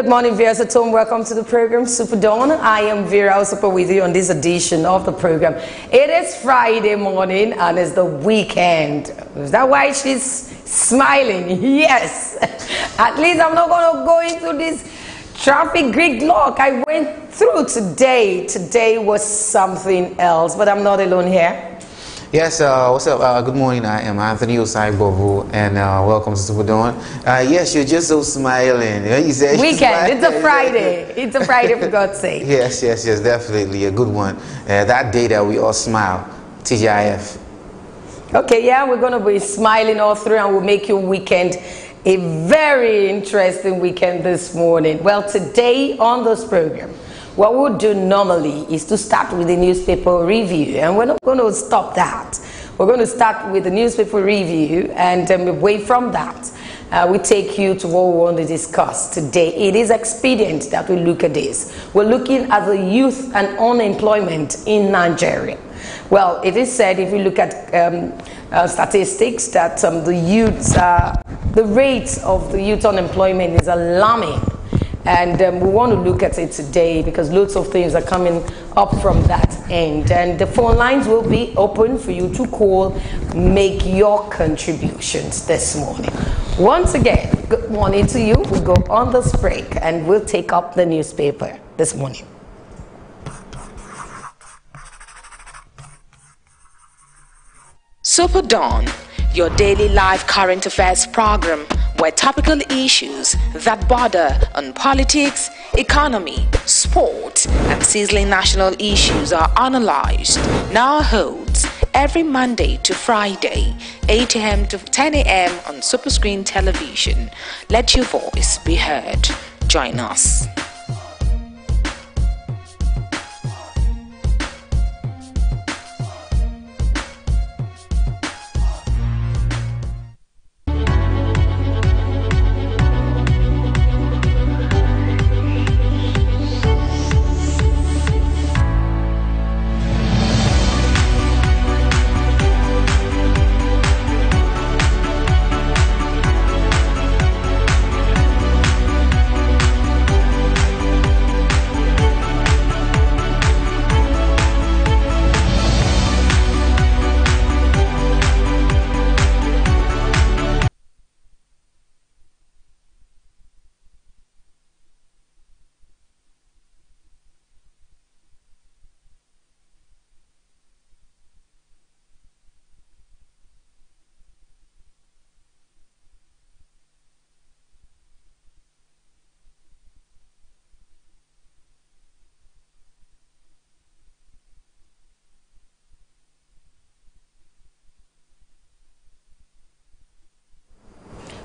Good morning, viewers at home. Welcome to the program, SuperDawn. I am Vera, I'll super with you on this edition of the program. It is Friday morning and it's the weekend. Is that why she's smiling? Yes. At least I'm not going to go into this traffic gridlock I went through today. Today was something else, but I'm not alone here. Yes, what's up? Good morning. I am Anthony Osai Bovu, and welcome to SuperDawn. Yes, you're just so smiling. You said weekend. It's a Friday. It's a Friday, for God's sake. Yes, definitely a good one. That day that we all smile, TGIF. Okay, yeah, we're going to be smiling all through, and we'll make your weekend a very interesting weekend this morning. Well, today on this program, what we'll do normally is to start with the newspaper review, and we're not going to stop that. We're going to start with the newspaper review, and away from that, we take you to what we want to discuss today. It is expedient that we look at this. We're looking at the youth and unemployment in Nigeria. Well, it is said, if you look at statistics, that the rate of the youth unemployment is alarming. And we want to look at it today because lots of things are coming up from that end. And the phone lines will be open for you to call, make your contributions this morning. Once again, good morning to you. We'll go on this break and we'll take up the newspaper this morning. SuperDawn, your daily live current affairs program, where topical issues that border on politics, economy, sport, and sizzling national issues are analyzed, now holds every Monday to Friday, 8 a.m. to 10 a.m. on Superscreen Television. Let your voice be heard. Join us.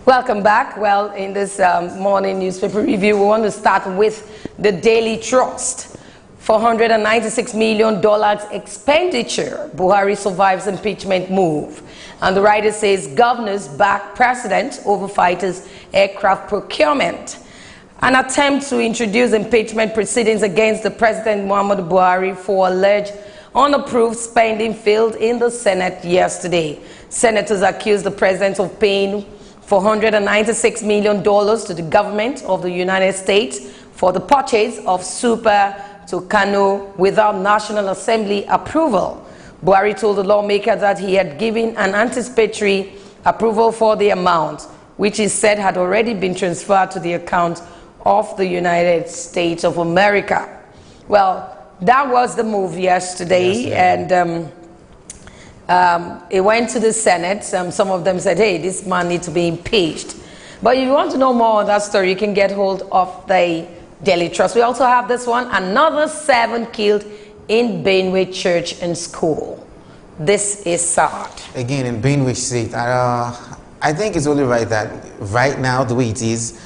Welcome back. Well, in this morning newspaper review, we want to start with the Daily Trust. $496 million expenditure. Buhari survives impeachment move. And the writer says governors back president over fighters aircraft procurement. An attempt to introduce impeachment proceedings against the president Muhammadu Buhari for alleged unapproved spending failed in the Senate yesterday. Senators accused the president of paying $496 million to the government of the United States for the purchase of Super Tucano without National Assembly approval. Buhari told the lawmaker that he had given an anticipatory approval for the amount, which he said had already been transferred to the account of the United States of America. Well, that was the move yesterday, and it went to the Senate. Some of them said, hey, this man needs to be impeached. But if you want to know more on that story, you can get hold of the Daily Trust. We also have this one, another 7 killed in Benue Church and School. This is sad. Again, in Benue State, I think it's only right that right now, the way it is,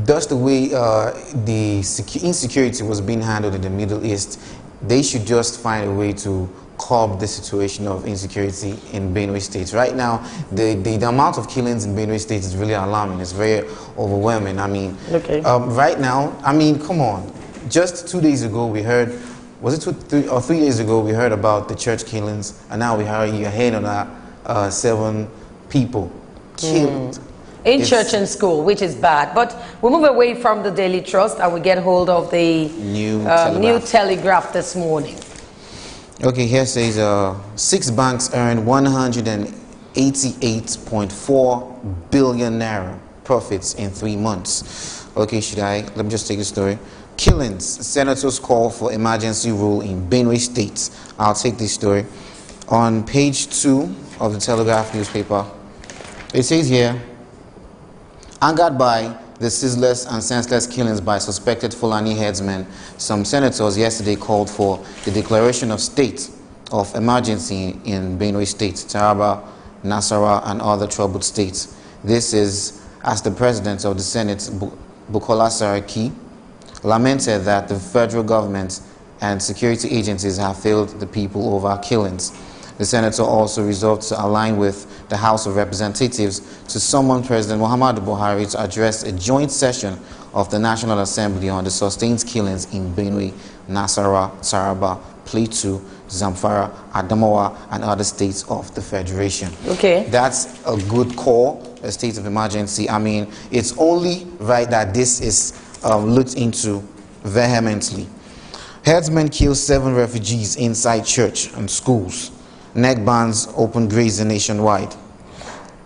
just the way the insecurity was being handled in the Middle East, they should just find a way to curb the situation of insecurity in Benue State. Right now, the amount of killings in Benue State is really alarming. It's very overwhelming. I mean, right now, I mean, come on. Just 2 days ago, we heard, was it 3 days ago, we heard about the church killings, and now we heard on that 7 people killed. In church and school, which is bad. But we move away from the Daily Trust and we get hold of the New Telegraph this morning. Okay, here says 6 banks earned 188.4 billion naira profits in 3 months. Okay, let me just take the story. Killings, senators call for emergency rule in Benue State. I'll take this story. On page 2 of the Telegraph newspaper, it says here, angered by the ceaseless and senseless killings by suspected Fulani headsmen, some senators yesterday called for the declaration of state of emergency in Benue State, Taraba, Nasarawa, and other troubled states. This is as the president of the Senate, Bukola Saraki, lamented that the federal government and security agencies have failed the people over killings. The senator also resolved to align with the House of Representatives to summon President Muhammadu Buhari to address a joint session of the National Assembly on the sustained killings in Benue, Nasarawa, Taraba, Plateau, Zamfara, Adamawa, and other states of the Federation. Okay. That's a good call, a state of emergency. I mean, it's only right that this is looked into vehemently. Herdsmen kill 7 refugees inside church and schools. Neck bands open grazing nationwide.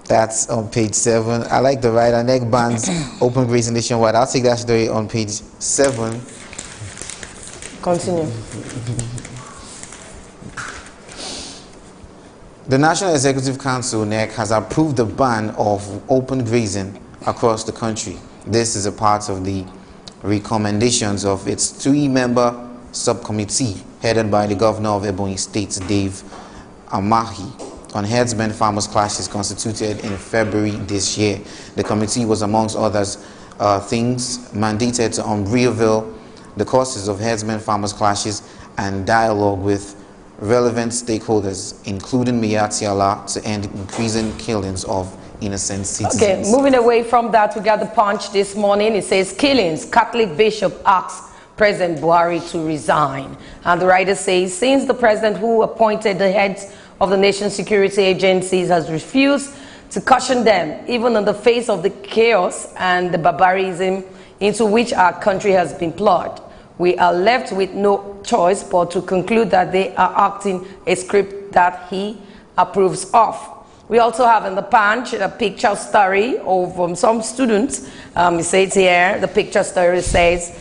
That's on page 7. I like the writer. Neck bands open grazing nationwide. I'll take that story on page 7. Continue. The National Executive Council, NEC, has approved the ban of open grazing across the country. This is a part of the recommendations of its 3-member subcommittee headed by the governor of Ebonyi State, Dave Amahi, on herdsmen farmers clashes constituted in February this year. The committee was, amongst others things, mandated to reveal the causes of herdsmen farmers clashes and dialogue with relevant stakeholders, including Miyati Allah, to end increasing killings of innocent citizens. Okay, moving away from that, we got the Punch this morning. It says, killings, Catholic bishop asks President Buhari to resign. And the writer says, since the president who appointed the heads of the nation's security agencies has refused to caution them, even in the face of the chaos and the barbarism into which our country has been plunged, we are left with no choice but to conclude that they are acting a script that he approves of. We also have in the Punch a picture story of some students. It says here, the picture story says,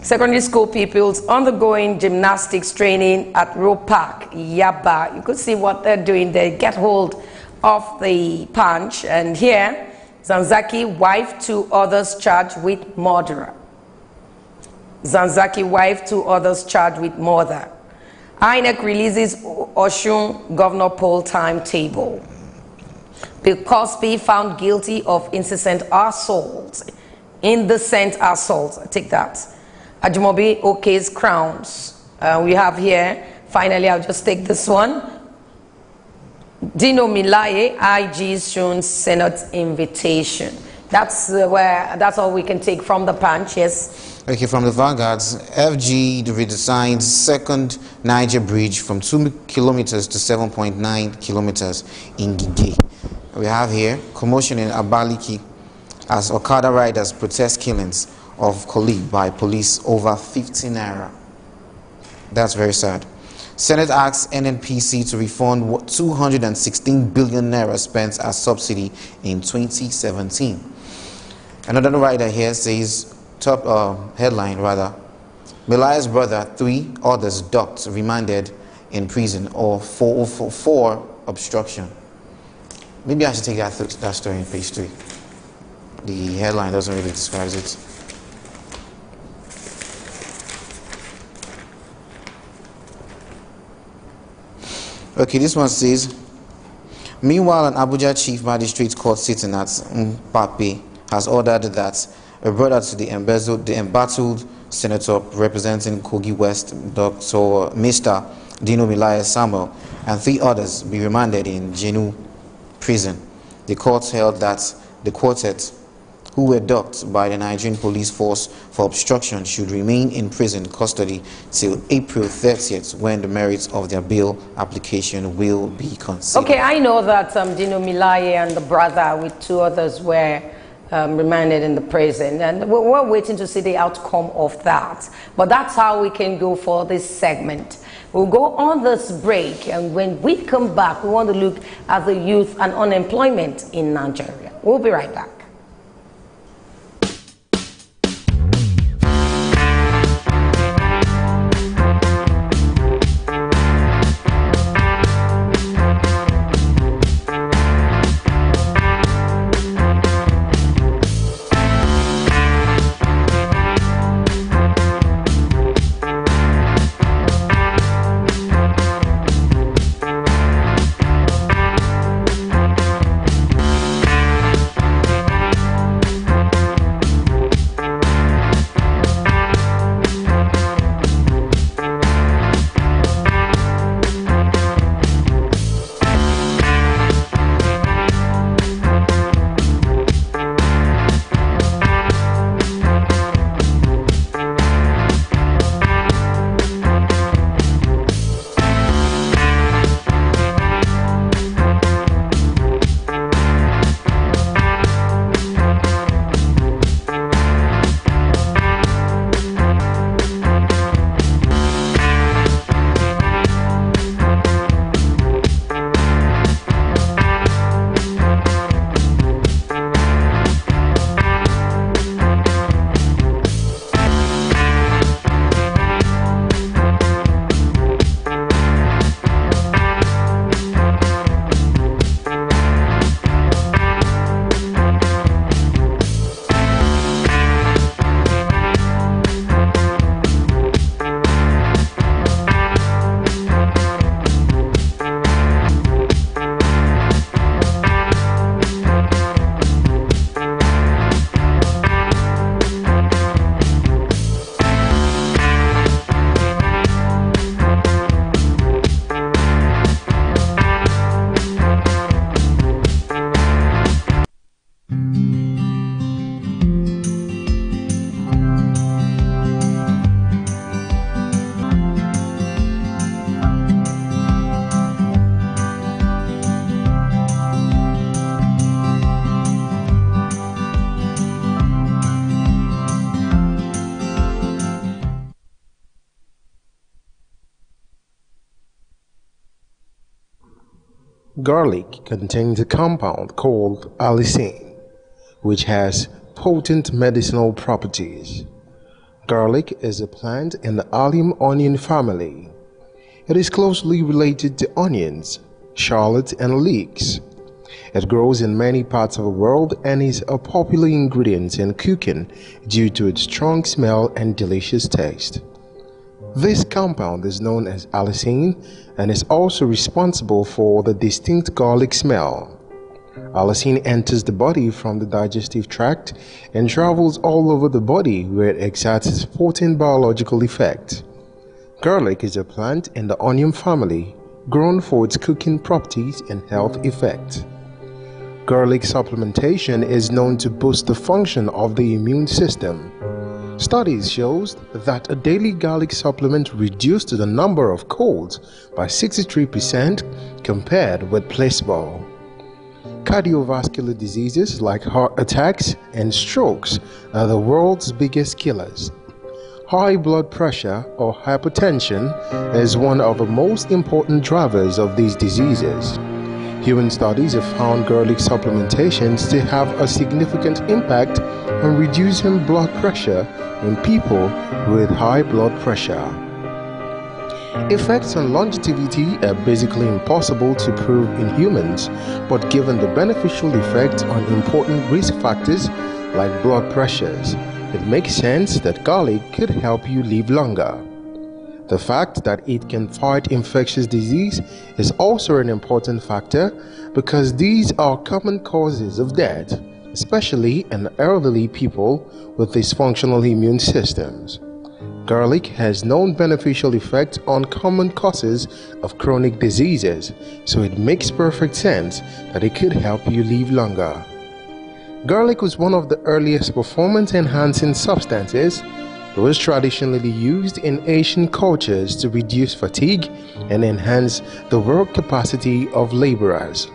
secondary school pupils undergoing gymnastics training at Road Park, Yaba. You could see what they're doing. They get hold of the Punch. And here, Zanzaki wife, 2 others charged with murder. Zanzaki wife, 2 others charged with murder. INEC releases Oshun governor poll timetable. Bill Cosby found guilty of indecent assault. Indecent assault. Take that. Ajimobi Oke's crowns. We have here, finally, I'll just take this one. Dino Milaye, IG's shown Senate invitation. That's that's all we can take from the Punch, yes. Okay, from the Vanguards, FG redesigns second Niger bridge from 2 kilometers to 7.9 kilometers in Gige. We have here commotion in Abaliki as Okada riders protest killings of colleague by police over 50 naira. That's very sad. Senate asks NNPC to refund 216 billion naira spent as subsidy in 2017. Another writer here says, top headline rather, Milaya's brother, 3 others docked, remanded in prison or for obstruction. Maybe I should take that story in page 3. The headline doesn't really describe it. Okay, this one says, meanwhile, an Abuja Chief Magistrate Court sitting at Mpape has ordered that a brother to the embattled senator representing Kogi West, Dr. Mr. Dino Milaya Samuel, and 3 others be remanded in Jenu prison. The court held that the quartet, who were docked by the Nigerian police force for obstruction, should remain in prison custody till April 30th, when the merits of their bail application will be considered. Okay, I know that Dino Milaye and the brother with 2 others were remanded in the prison. And we're waiting to see the outcome of that. But that's how we can go for this segment. We'll go on this break, and when we come back, we want to look at the youth and unemployment in Nigeria. We'll be right back. Garlic contains a compound called allicin, which has potent medicinal properties. Garlic is a plant in the allium onion family. It is closely related to onions, shallots, and leeks. It grows in many parts of the world and is a popular ingredient in cooking due to its strong smell and delicious taste. This compound is known as allicin and is also responsible for the distinct garlic smell. Allicin enters the body from the digestive tract and travels all over the body where it exerts its potent biological effect. Garlic is a plant in the onion family, grown for its cooking properties and health effect. Garlic supplementation is known to boost the function of the immune system. Studies show that a daily garlic supplement reduced the number of colds by 63% compared with placebo. Cardiovascular diseases like heart attacks and strokes are the world's biggest killers. High blood pressure or hypertension is one of the most important drivers of these diseases. Human studies have found garlic supplementations to have a significant impact on reducing blood pressure in people with high blood pressure. Effects on longevity are basically impossible to prove in humans, but given the beneficial effect on important risk factors like blood pressures, it makes sense that garlic could help you live longer. The fact that it can fight infectious disease is also an important factor because these are common causes of death, especially in elderly people with dysfunctional immune systems. Garlic has known beneficial effects on common causes of chronic diseases, so it makes perfect sense that it could help you live longer. Garlic was one of the earliest performance-enhancing substances. It was traditionally used in Asian cultures to reduce fatigue and enhance the work capacity of laborers.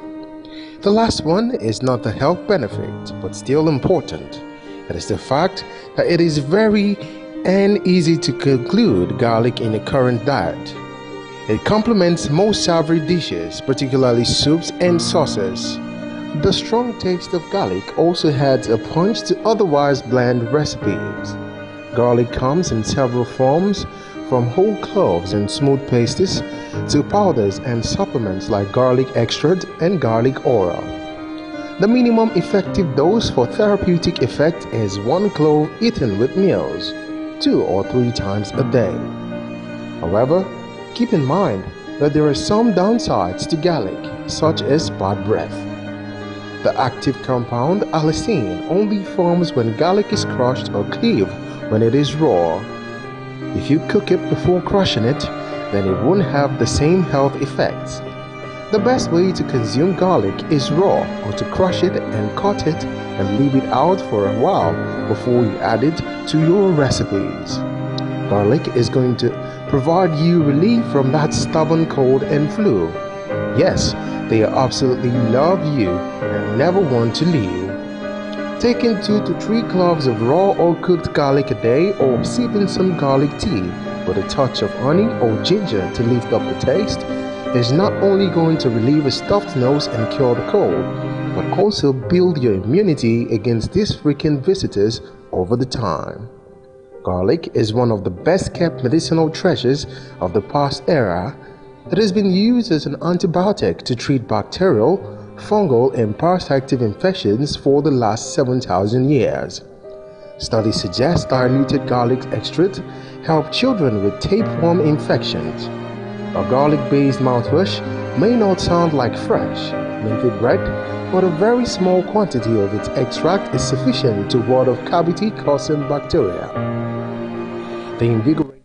The last one is not the health benefit, but still important. It is the fact that it is very and easy to include garlic in a current diet. It complements most savory dishes, particularly soups and sauces. The strong taste of garlic also adds a punch to otherwise bland recipes. Garlic comes in several forms, from whole cloves and smooth pastes to powders and supplements like garlic extract and garlic oil. The minimum effective dose for therapeutic effect is 1 clove eaten with meals, 2 or 3 times a day. However, keep in mind that there are some downsides to garlic, such as bad breath. The active compound allicin only forms when garlic is crushed or cleaved when it is raw. If you cook it before crushing it, then it won't have the same health effects. The best way to consume garlic is raw, or to crush it and cut it and leave it out for a while before you add it to your recipes. Garlic is going to provide you relief from that stubborn cold and flu. Yes, they absolutely love you and never want to leave. Taking 2 to 3 cloves of raw or cooked garlic a day, or sipping some garlic tea with a touch of honey or ginger to lift up the taste, is not only going to relieve a stuffed nose and cure the cold, but also build your immunity against these frequent visitors over the time. Garlic is one of the best kept medicinal treasures of the past era. It has been used as an antibiotic to treat bacterial, fungal and parasitic infections for the last 7,000 years. Studies suggest diluted garlic extract help children with tapeworm infections. A garlic-based mouthwash may not sound like fresh, minty bread, but a very small quantity of its extract is sufficient to ward off cavity-causing bacteria. The invigorating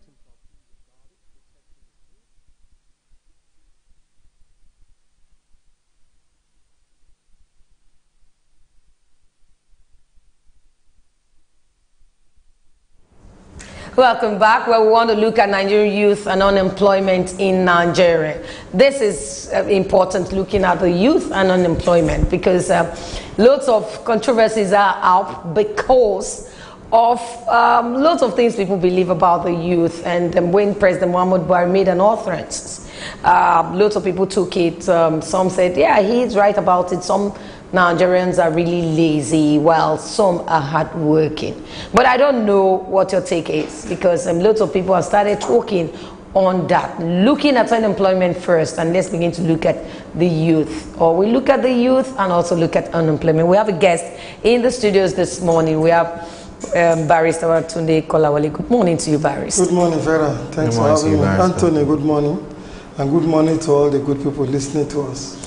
Welcome back, where we want to look at Nigerian youth and unemployment in Nigeria. This is important, looking at the youth and unemployment, because lots of controversies are out because of lots of things people believe about the youth. And when President Muhammad Buhari made an utterance, lots of people took it. Some said, yeah, he's right about it. Some Nigerians are really lazy, while some are hardworking. But I don't know what your take is, because lots of people have started talking on that. Looking at unemployment first, and let's begin to look at the youth. Or we look at the youth and also look at unemployment. We have a guest in the studios this morning. We have Barrister Tunde Kolawole. Good morning to you, Barrister. Good morning, Vera. Thanks for having me. Anthony, good morning. And good morning to all the good people listening to us.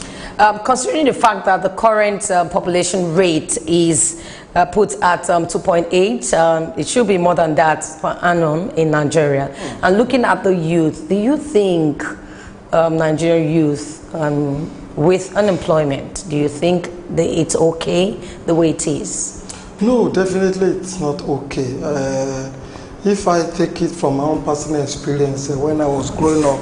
Considering the fact that the current population rate is put at 2.8, it should be more than that per annum in Nigeria. And looking at the youth, do you think Nigerian youth with unemployment, do you think that it's okay the way it is? No, definitely it's not okay. If I take it from my own personal experience, when I was growing up,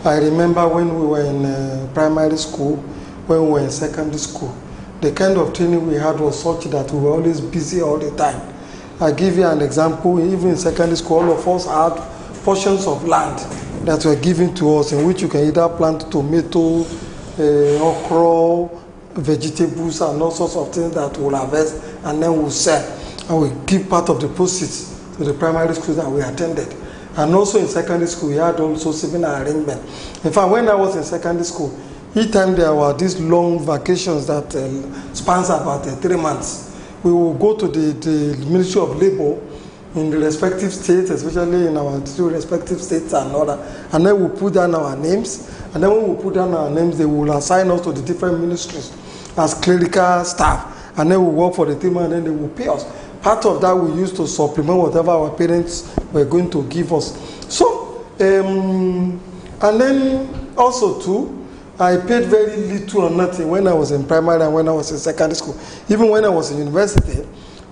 I remember when we were in primary school, when we were in secondary school, the kind of training we had was such that we were always busy all the time. I give you an example. Even in secondary school, all of us had portions of land that were given to us, in which you can either plant tomato, okra, vegetables, and all sorts of things that we'll harvest and then we'll sell. And we give part of the proceeds to the primary school that we attended. And also in secondary school, we had also civil arrangement. In fact, when I was in secondary school, each time there were these long vacations that spans about 3 months, we will go to the Ministry of Labor in the respective states, especially in our 2 respective states and all that, and then we'll put down our names, and then when we put down our names, they will assign us to the different ministries as clerical staff, and then we work for the 3 months, and then they will pay us. Part of that we used to supplement whatever our parents were going to give us. So, and then also too, I paid very little or nothing when I was in primary and when I was in secondary school. Even when I was in university,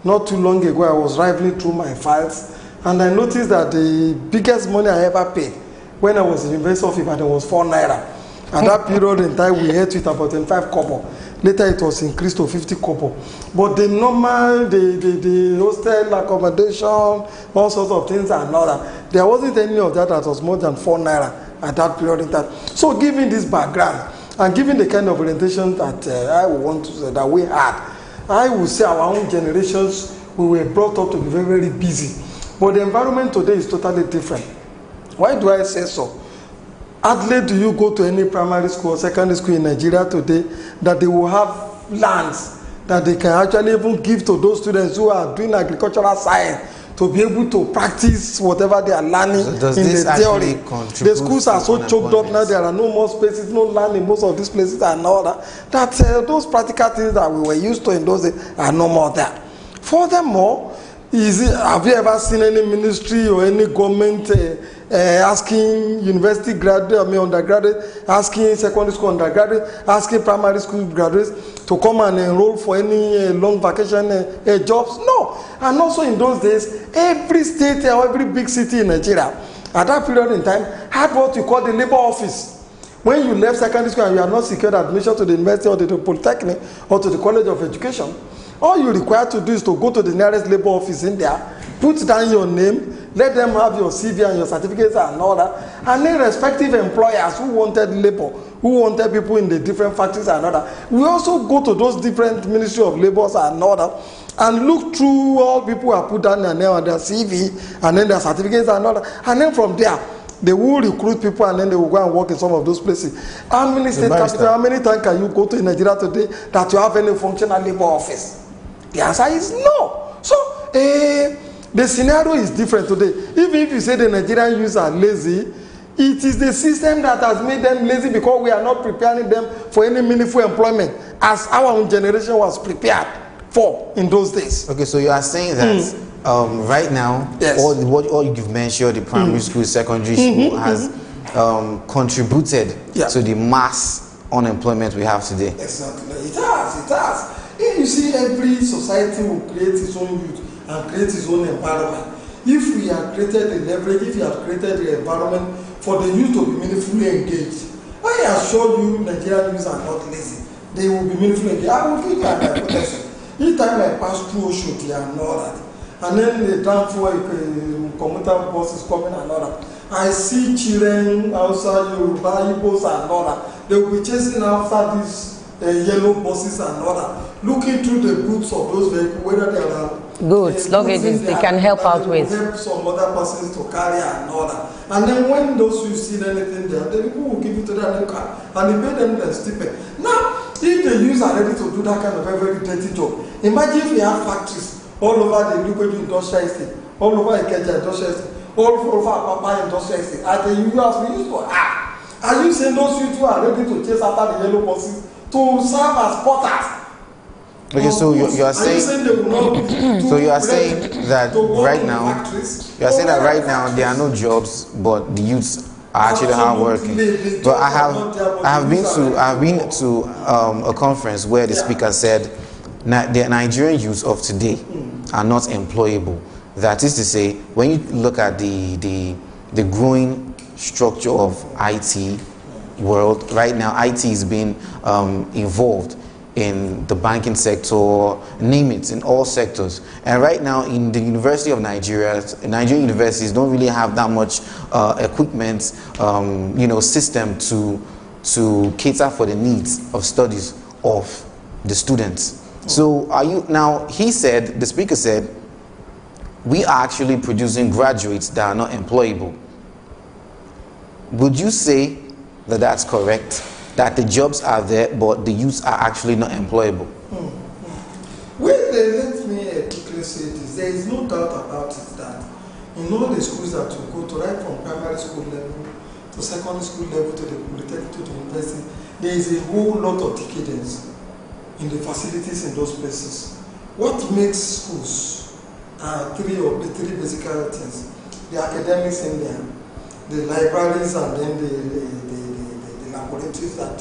not too long ago, I was rifling through my files, and I noticed that the biggest money I ever paid when I was in University of Ibadan was 4 naira. At that period in time, we had it about 25 kobo. Later, it was increased to 50 kobo. But the normal, the hostel accommodation, all sorts of things are not that. There wasn't any of that was more than 4 naira at that period in time. So, given this background and given the kind of orientation that I would want to say that we had, I would say our own generations, we were brought up to be very, very busy. But the environment today is totally different. Why do I say so? Hardly do you go to any primary school or secondary school in Nigeria today that they will have lands that they can actually even give to those students who are doing agricultural science to be able to practice whatever they are learning in the theory. The schools are so choked up now, there are no more spaces, no land in most of these places and all that. Those practical things that we were used to in those days are no more there. Furthermore, have you ever seen any ministry or any government asking university graduate, undergraduate, asking secondary school undergraduate, asking primary school graduates to come and enroll for any long vacation jobs? No. And also in those days, every state or every big city in Nigeria at that period in time had what you call the labor office. When you left secondary school and you had not secured admission to the university or to the polytechnic or to the college of education, all you require to do is to go to the nearest labor office in there, put down your name, let them have your CV and your certificates and all that, and then respective employers who wanted labor, who wanted people in the different factories and all that, we also go to those different ministry of labors and all that, and look through all people who are put down their name on their CV and then their certificates and all that, and then from there, they will recruit people and then they will go and work in some of those places. How many state capitals, how many times can you go to in Nigeria today that you have any functional labor office? The answer is no. So, the scenario is different today. Even if you say the Nigerian youths are lazy, it is the system that has made them lazy because we are not preparing them for any meaningful employment as our own generation was prepared for in those days. Okay, so you are saying that right now, yes, all you've mentioned, the primary school, secondary school, has contributed to the mass unemployment we have today. Exactly. It has. You see, every society will create its own youth and create its own environment. If we have created the leverage, if we have created the environment for the youth to be meaningfully engaged, I assure you Nigerian youths are not lazy. They will be meaningfully engaged. I will give you an hypothesis. Each time I pass through Oshodi and all that, and then the downfall commuter bus is coming and all that, I see children outside Yoruba, Igbos and all that. They will be chasing after these yellow buses and all that, looking through the boots of those vehicles, whether they are goods, luggages they can help out with. Help some other persons to carry and all that. And then when those who see anything there, the people will give it to them car and they pay them the stipend. Now, if the youths are ready to do that kind of a very dirty job, imagine if we have factories all over the Lukoju industrial estate, all over Ikeja industrial estate, all over Apapa industrial estate, and the youths we used to have. Are you saying those youths who are ready to chase after the yellow buses to serve as porters? Okay, so you are saying, so you are saying that right now, you are saying that right now there are no jobs, but the youths are actually hard working. But I have been to a conference where the speaker said the Nigerian youths of today are not employable. That is to say, when you look at the growing structure of IT world right now, IT is being involved in the banking sector, name it, in all sectors. And right now in the University of Nigeria, Nigerian universities don't really have that much equipment, system to cater for the needs of studies of the students. So he said, the speaker said, we are actually producing graduates that are not employable. Would you say that that's correct? That the jobs are there, but the youths are actually not employable? Well, let me quickly say this. There is no doubt about it that in all the schools that you go to, right from primary school level to secondary school level to the polytechnic to the university, there is a whole lot of decadence in the facilities in those places. What makes schools are three basic things: the academics in there, the libraries, and then the laboratories that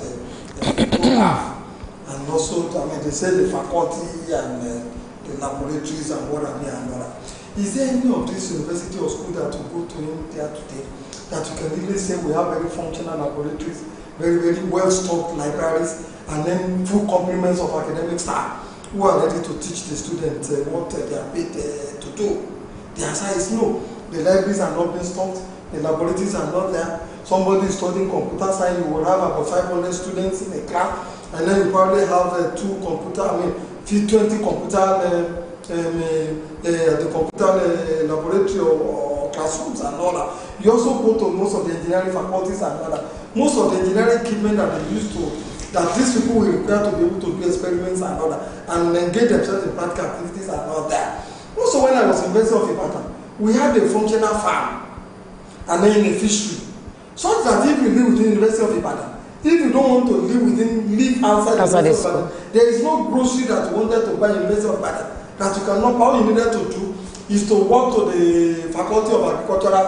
people have, and also, they say the faculty and the laboratories and what have you and all that. Is there any of this university or school that you go to in there today that you can really say we have very functional laboratories, very, very well-stocked libraries, and then full complements of academic staff who are ready to teach the students what they are paid to do. The answer is no. The libraries are not being stocked, the laboratories are not there. Somebody is studying computer science, you will have about 500 students in a class, and then you probably have 20 computer the computer laboratory or classrooms and all that. You also go to most of the engineering faculties and all that. Most of the engineering equipment that they used to, that these people will require to be able to do experiments and all that, and engage themselves in practical activities and all that. Also, when I was in University of Ibadan, we had a functional farm and then a fishery. Such that if you live within the University of Ibadan, if you don't want to live outside the University of Ibadan, there is no grocery that you wanted to buy in the University of Ibadan that you cannot. All you needed to do is to walk to the Faculty of Agricultural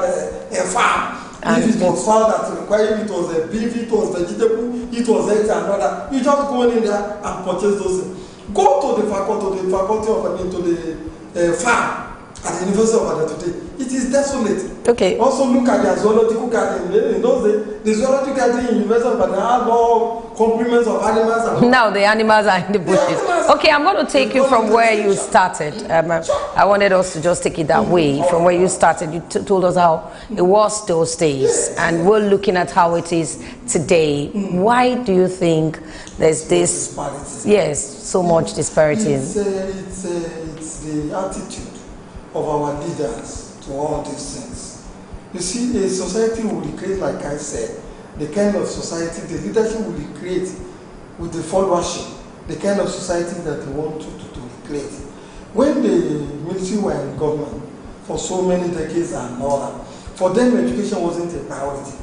farm. And if it was found that required, it was a beef, it was vegetable, it was eggs and all that, you just go in there and purchase those things. Go to the faculty of farm at the University of Ibadan today. It is desolate. Okay. Also look at their zoological garden. In those days, the zoological garden in University of Ibadan had all complements of animals. And now the animals are in the bushes. Okay, I'm going to take you from where you started. I wanted us to just take it that way. From where you started, you told us how it was those days, and we're looking at how it is today. Why do you think there's this? Yes, so much disparities. It's the attitude of our leaders to all these things. You see, a society will create, like I said, the kind of society, the leadership will create with the followership, the kind of society that they want to create. When the military were in government for so many decades and all that, for them education wasn't a priority.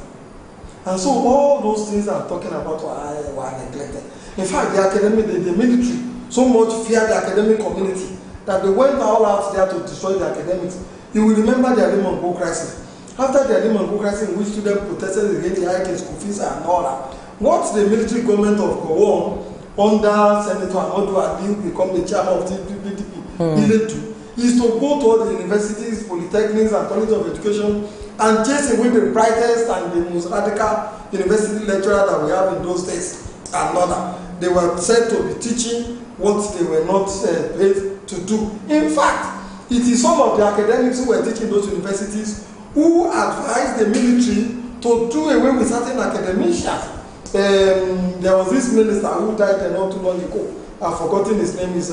And so all those things I'm talking about were neglected. In fact, the military so much feared the academic community that they went all out there to destroy the academics. You will remember the Alimon crisis. After the Alimon crisis, in which students protested against the hike in school fees and all that, what the military government of Gowon, under Senator Amadou Aliu, become the chairman of the PDP, needed to, is to go to all the universities, polytechnics, and colleges of education and chase away the brightest and the most radical university lecturer that we have in those days and all that. They were said to be teaching what they were not paid to do. In fact, it is some of the academics who were teaching those universities who advised the military to do away with certain academicians. There was this minister who died not too long ago. I've forgotten his name, is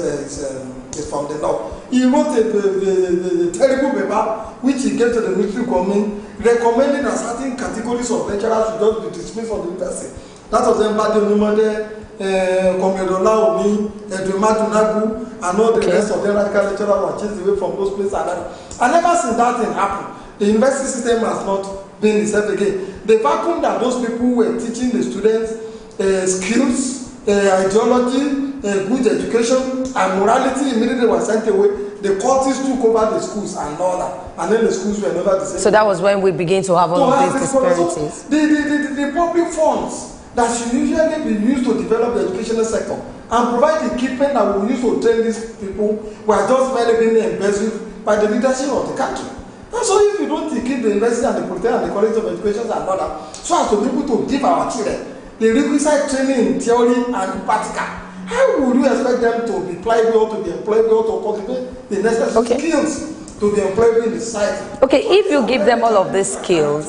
from the north. He wrote a terrible paper which he gave to the military government, recommending that certain categories of lecturers should just be dismissed from the university. That was then Bade Numade, Komedola Omi, Edumadunagu, and all the rest of the radical lecturers were chased away from those places. And ever since that thing happened, the university system has not been itself again. The vacuum that those people were teaching the students skills, ideology, good education, and morality immediately were sent away. The courts took over the schools and all that, and then the schools were never the same. So that was when we began to have all of these disparities. So the public funds that should usually be used to develop the educational sector and provide the equipment that we use to train these people were just merely being embezzled by the leadership of the country. And so if you don't equip the university and the polytechnic and the college of education and all that, so as to be able to give our children the requisite training in theory and practical, how would you expect them to be pliable, to be employable, to cultivate the necessary skills to be employable in the society? Okay, if you give them all of these skills,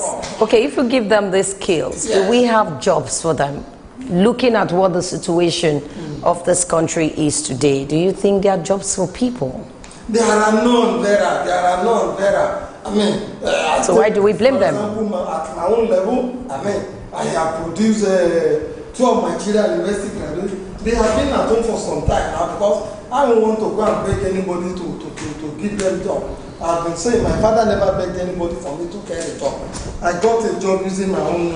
do we have jobs for them? Looking at what the situation of this country is today, do you think there are jobs for people? There are none, Vera. There are none, Vera. I mean, so why do we blame them? For example, at my own level, I have produced 2 of my children university graduates. They have been at home for some time now because I don't want to go and beg anybody to give them a job. I've been saying my father never begged anybody for me to get a job. I got a job using my own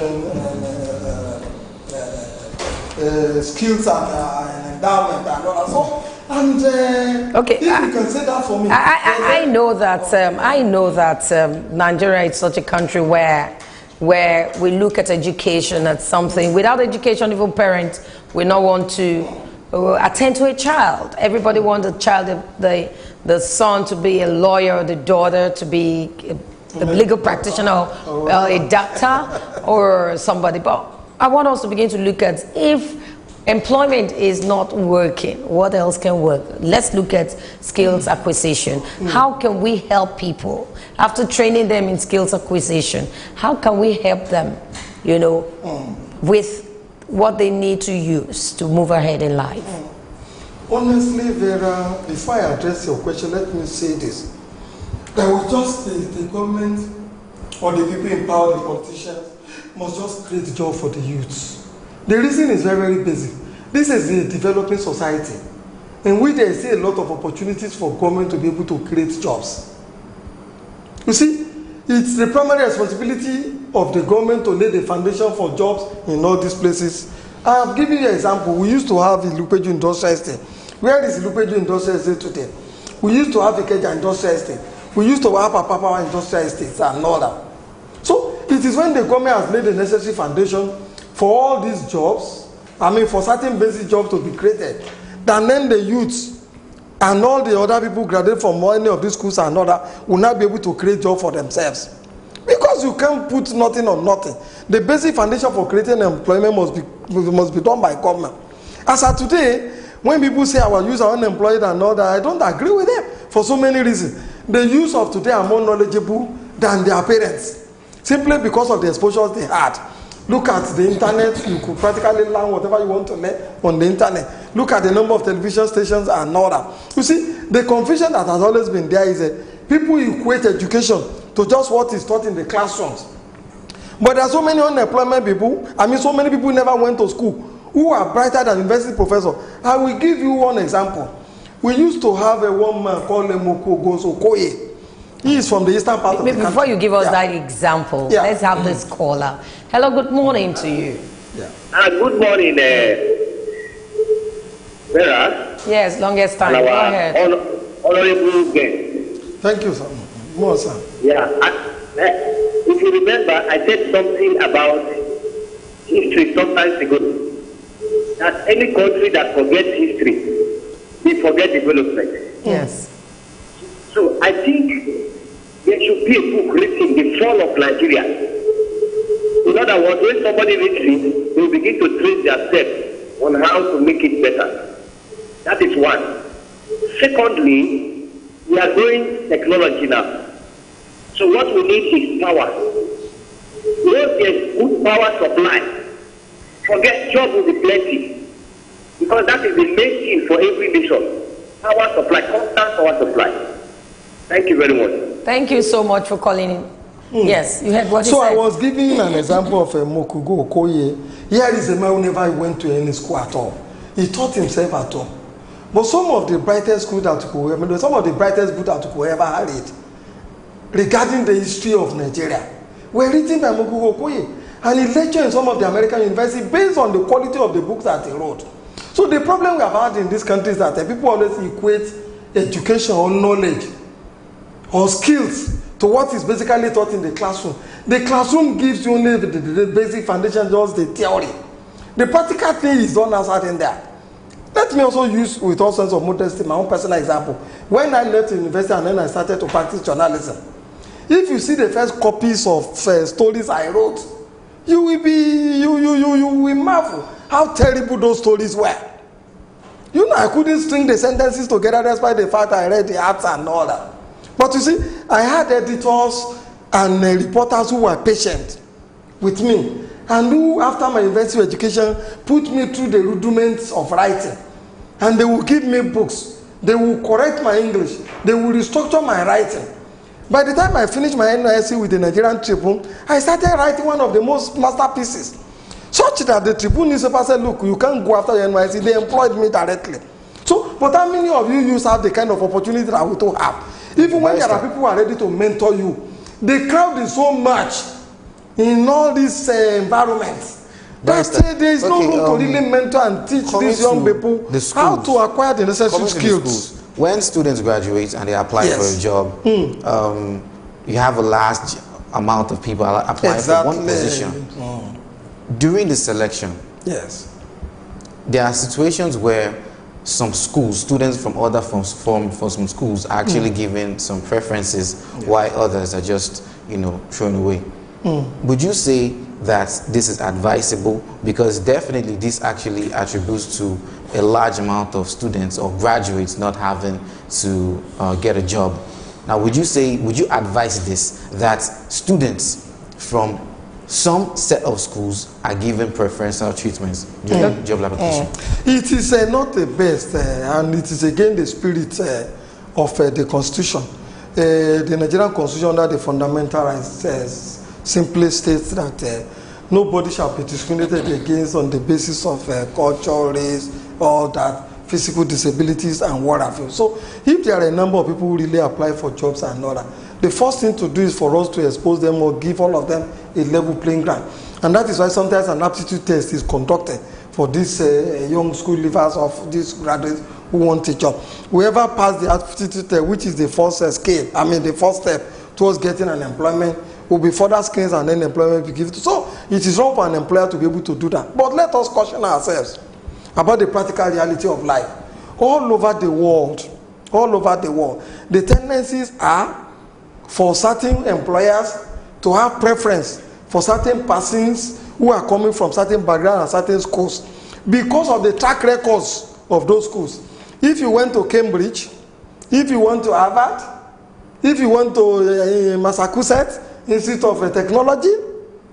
skills and endowment and all that. So, and okay, if you can say that for me. I know that Nigeria is such a country where we look at education as something. Without education, even parents will not want to attend to a child. Everybody wants a child, the son to be a lawyer, the daughter to be a legal practitioner, a doctor, or somebody. But I want us to begin to look at, if employment is not working, what else can work? Let's look at skills acquisition. How can we help people after training them in skills acquisition? How can we help them, you know, with what they need to use to move ahead in life? Honestly, Vera, before I address your question, let me say this. There was just the government or the people in power, the politicians, must just create a job for the youths. The reason is very, very basic. This is a developing society in which there is a lot of opportunities for government to be able to create jobs. You see, it's the primary responsibility of the government to lay the foundation for jobs in all these places. I have given you an example. We used to have the Ilupeju Industrial Estate. Where is Ilupeju Industrial Estate today? We used to have the Ikeja Industrial Estate. We used to have Apapa Industrial Estates and all that. So it is when the government has laid the necessary foundation for all these jobs, I mean for certain basic jobs to be created, that then the youths and all the other people graduate from any of these schools and other will not be able to create jobs for themselves. Because you can't put nothing on nothing. The basic foundation for creating employment must be done by government. As of today, when people say our youth are unemployed and all that, I don't agree with them for so many reasons. The youth of today are more knowledgeable than their parents, simply because of the exposures they had. Look at the internet, you could practically learn whatever you want to learn on the internet. Look at the number of television stations and all that. You see, the confusion that has always been there is that people equate education to just what is taught in the classrooms. But there are so many unemployment people, I mean so many people never went to school, who are brighter than university professors. I will give you one example. We used to have a one man called Lemoko Okoye. He is from the eastern part of the country. Before you give us that example, let's have this caller. Hello, good morning to you. Good morning, Vera. Yes, longest time. Go ahead. Honorable guest. Thank you, sir. More, sir. Yeah. If you remember, I said something about history sometimes ago. That any country that forgets history, they forget development. Yes. So I think there should be a book written, The Fall of Nigeria. In other words, when somebody reads it, they will begin to trace their steps on how to make it better. That is one. Secondly, we are growing technology now. So what we need is power. Once there's good power supply, forget job will be plenty. Because that is the main thing for every nation. Power supply, constant power supply. Thank you very much. Thank you so much for calling in. Yes, you had what he said. So I was giving an example of Mokugo Okoye. Here is a man who never went to any school at all. He taught himself at home. But some of the brightest schools that could ever, some of the brightest books that could ever read regarding the history of Nigeria were written by Mokugo Okoye. And he lectured in some of the American universities based on the quality of the books that he wrote. So the problem we have had in this country is that people always equate education or knowledge or skills to what is basically taught in the classroom. The classroom gives you only the basic foundation, just the theory. The practical thing is done outside in there. Let me also use, with all sense of modesty, my own personal example. When I left university and then I started to practice journalism, if you see the first copies of stories I wrote, you will marvel how terrible those stories were. You know, I couldn't string the sentences together despite the fact I read the arts and all that. But you see, I had editors and reporters who were patient with me and who, after my university education, put me through the rudiments of writing. And they will give me books. They will correct my English. They will restructure my writing. By the time I finished my NYSC with the Nigerian Tribune, I started writing one of the most masterpieces. Such that the Tribune newspaper said, look, you can't go after your NYSC. They employed me directly. So, but how many of you have the kind of opportunity that we don't have? Even when there are people who are ready to mentor you, the crowd is so much in all these environments that there is no room to really mentor and teach these young people how to acquire the necessary skills. When students graduate and they apply for a job, you have a large amount of people applying for one position. During the selection, there are situations where some schools, students from other from some schools are actually given some preferences while others are just, thrown away. Would you say that this is advisable? Because definitely this actually attributes to a large amount of students or graduates not having to get a job. Now, would you advise this, that students from some set of schools are given preferential treatments during job application? It is not the best, and it is again the spirit of the Constitution. The Nigerian Constitution, under the fundamental rights, simply states that nobody shall be discriminated against on the basis of culture, race, all that, physical disabilities, and what have you. So, if there are a number of people who really apply for jobs and all that, the first thing to do is for us to expose them or give all of them a level playing ground. And that is why sometimes an aptitude test is conducted for these young school leavers of these graduates who want a job. Whoever passed the aptitude test, which is the first the first step towards getting an employment, will be further screens and then employment will be given to. So it is wrong for an employer to be able to do that. But let us caution ourselves about the practical reality of life. All over the world, the tendencies are for certain employers to have preference for certain persons who are coming from certain backgrounds and certain schools because of the track records of those schools. If you went to Cambridge, if you went to Harvard, if you went to Massachusetts Institute of Technology,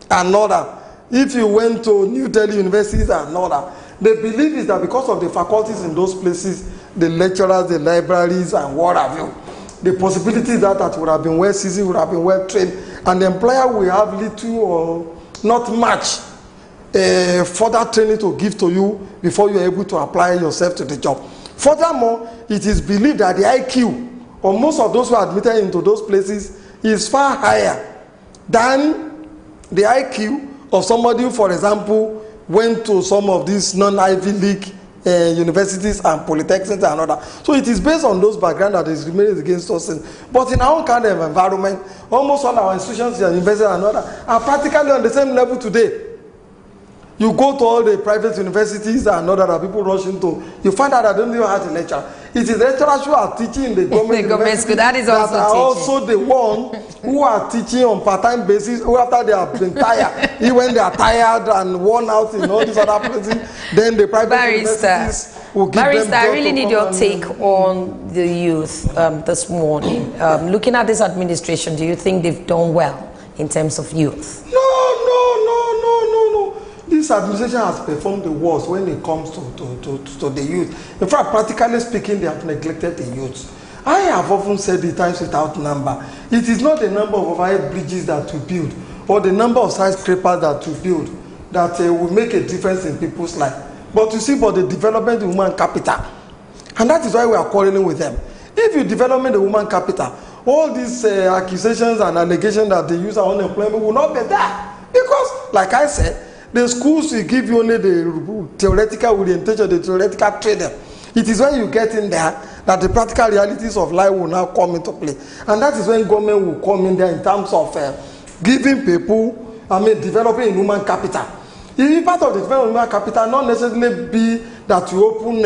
and other, if you went to New Delhi University and other, the belief is that because of the faculties in those places, the lecturers, the libraries, and what have you, the possibility that would have been well seasoned, would have been well trained, and the employer will have little or not much further training to give to you before you are able to apply yourself to the job. Furthermore, it is believed that the IQ of most of those who are admitted into those places is far higher than the IQ of somebody who, for example, went to some of these non-Ivy League universities and polytechnics and other. So it is based on those backgrounds that is discriminated against us. But in our own kind of environment, almost all our institutions and universities and other are practically on the same level today. You go to all the private universities and other that people rush into, you find out that they don't even have a lecturer. It is lecturers who are teaching in the government school that is also that are also the one who are teaching on part-time basis, who after they have been tired, even when they are tired and worn out in all these other places, then the private universities will give them Barrister, I really need your take on the youth this morning. Looking at this administration, do you think they've done well in terms of youth? No. This administration has performed the worst when it comes to the youth. In fact, practically speaking, they have neglected the youth. I have often said it times without number. It is not the number of overhead bridges that we build or the number of skyscrapers that we build that will make a difference in people's life. But you see, for the development of human capital, and that is why we are quarreling with them. If you develop the human capital, all these accusations and allegations that they use our unemployment will not be there. Because, like I said, the schools will give you only the theoretical orientation, the theoretical training. It is when you get in there that the practical realities of life will now come into play. And that is when government will come in there in terms of giving people, developing human capital. If part of the development of human capital not necessarily be that you open,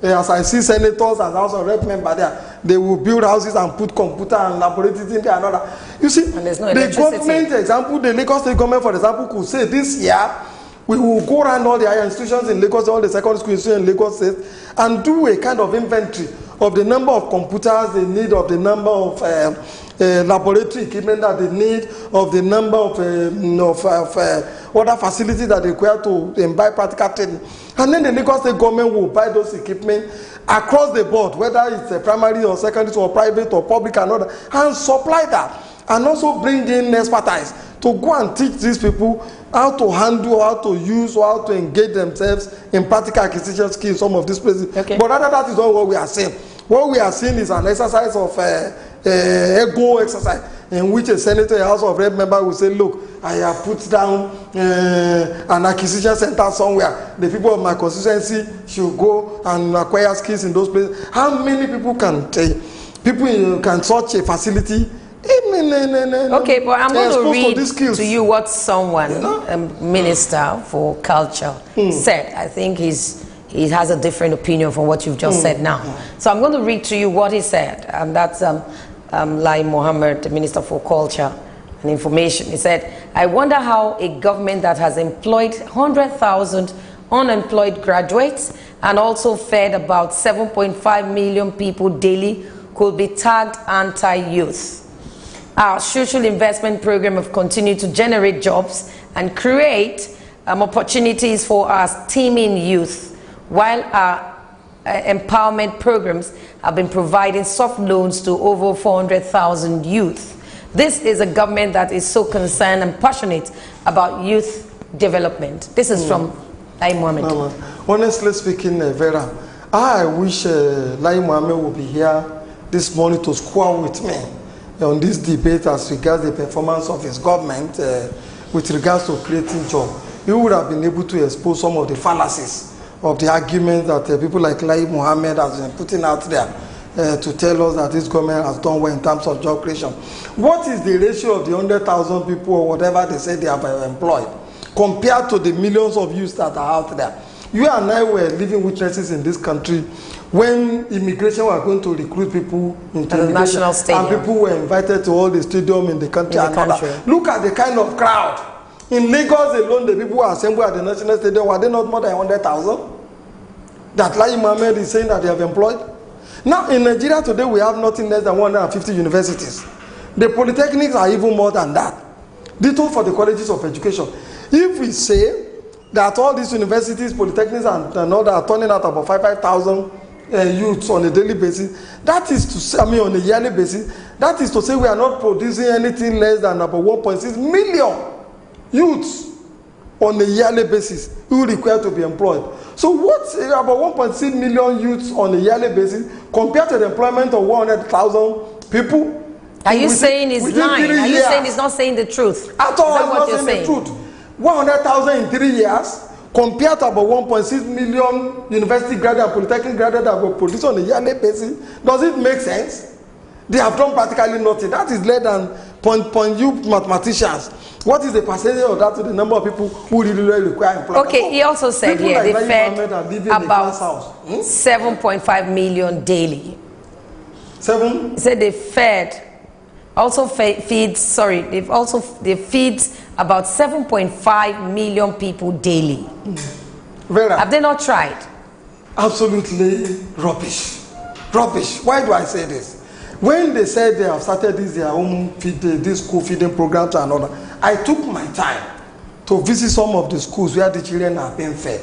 as I see senators and House of Rep members there, they will build houses and put computer and laboratories in there and other. You see, and there's no the government example, the Lagos State government, for example, could say this year, we will go around all the higher institutions in Lagos, all the secondary school institutions in Lagos State, and do a kind of inventory of the number of computers they need, of the number of laboratory equipment that they need, of the number of other facilities that they require to imbibe practical training. And then the Lagos State government will buy those equipment across the board, whether it's a primary or secondary or private or public and other, and supply that. And also bring in expertise to go and teach these people how to handle, how to use, or how to engage themselves in practical acquisition skills in some of these places. Okay. But rather that is not what we are saying. What we are seeing is an exercise of ego exercise in which a senator, a House of Rep member will say, look, I have put down an acquisition center somewhere. The people of my constituency should go and acquire skills in those places. How many people can such a facility? Okay, but I'm going to read to you what someone, a minister for culture, said. I think he has a different opinion from what you've just said now. So I'm going to read to you what he said. And that's Lai Mohammed, the Minister for Culture. and information. He said, I wonder how a government that has employed 100,000 unemployed graduates and also fed about 7.5 million people daily could be tagged anti-youth. Our social investment program have continued to generate jobs and create opportunities for our teeming youth, while our empowerment programs have been providing soft loans to over 400,000 youth. This is a government that is so concerned and passionate about youth development. This is from Lai Mohammed. Honestly speaking, Vera, I wish Lai Mohammed would be here this morning to square with me on this debate as regards the performance of his government with regards to creating jobs. He would have been able to expose some of the fallacies of the arguments that people like Lai Mohammed has been putting out there to tell us that this government has done well in terms of job creation. What is the ratio of the 100,000 people or whatever they say they have employed compared to the millions of youths that are out there? You and I were living witnesses in this country when immigration were going to recruit people into the national stadium, and people were invited to all the stadium in the country. Look at the kind of crowd. In Lagos alone, the people who are assembled at the national stadium, were they not more than 100,000? That Lai Mohammed is saying that they have employed? Now, in Nigeria today, we have nothing less than 150 universities. The polytechnics are even more than that. Ditto for the colleges of education. If we say that all these universities, polytechnics, and all that are turning out about 5,000 youths on a daily basis, that is to say, on a yearly basis, that is to say we are not producing anything less than about 1.6 million youths on a yearly basis who require to be employed. So what's about 1.6 million youths on a yearly basis compared to the employment of 100,000 people? Are you saying he's lying? Are you saying he's not saying the truth? At all, he's not saying the truth. 100,000 in 3 years compared to about 1.6 million university graduate and polytechnic graduate that were produced on a yearly basis. Does it make sense? They have done practically nothing. That is less than point you mathematicians. What is the percentage of that to the number of people who really require employment? Okay, he also said here they fed about 7.5 million daily. He said they fed, they feed about 7.5 million people daily. Vera, have they not tried? Absolutely rubbish. Rubbish. Why do I say this? When they said they have started their own this school feeding programs and all that, I took my time to visit some of the schools where the children are being fed.